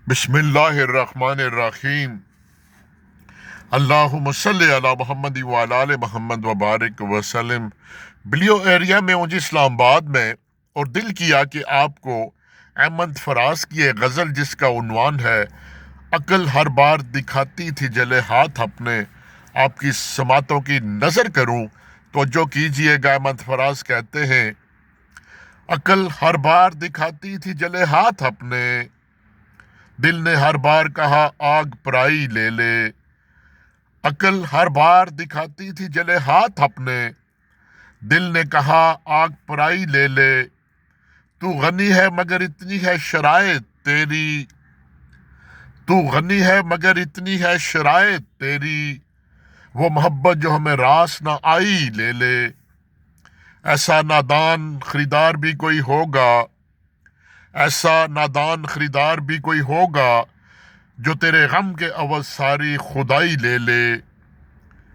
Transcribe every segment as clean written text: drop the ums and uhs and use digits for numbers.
بسم اللہ الرحمن الرحیم۔ اللہم صلی علی محمد وعلی آل محمد وبارک وسلم۔ بلیو ایریا میں ہوں جی، اسلام آباد میں، اور دل کیا کہ آپ کو احمد فراز کی ایک غزل جس کا عنوان ہے عقل ہر بار دکھاتی تھی جلے ہاتھ اپنے، آپ کی سماعتوں کی نظر کروں۔ توجہ کیجئے گا، احمد فراز کہتے ہیں عقل ہر بار دکھاتی تھی جلے ہاتھ اپنے، دل نے ہر بار کہا آگ پرائی لے لے۔ عقل ہر بار دکھاتی تھی جلے ہاتھ اپنے، دل نے کہا آگ پرائی لے لے۔ تو غنی ہے مگر اتنی ہے شرائط تیری، تو غنی ہے مگر اتنی ہے شرائط تیری، وہ محبت جو ہمیں راس نہ آئی لے لے۔ ایسا نادان خریدار بھی کوئی ہوگا، ایسا نادان خریدار بھی کوئی ہوگا، جو تیرے غم کے عوض ساری خدائی لے لے۔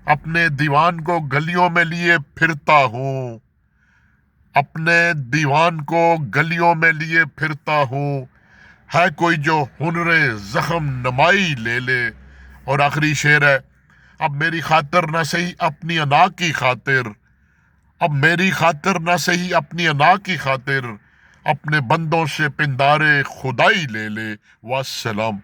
اپنے دیوان کو گلیوں میں لیے پھرتا ہوں، اپنے دیوان کو گلیوں میں لیے پھرتا ہوں، ہے کوئی جو ہنر زخم نمائی لے لے۔ اور آخری شعر ہے، اب میری خاطر نہ سہی اپنی انا کی خاطر، اب میری خاطر نہ سہی اپنی انا کی خاطر، اپنے بندوں سے پندارے خدائی لے لے۔ والسلام۔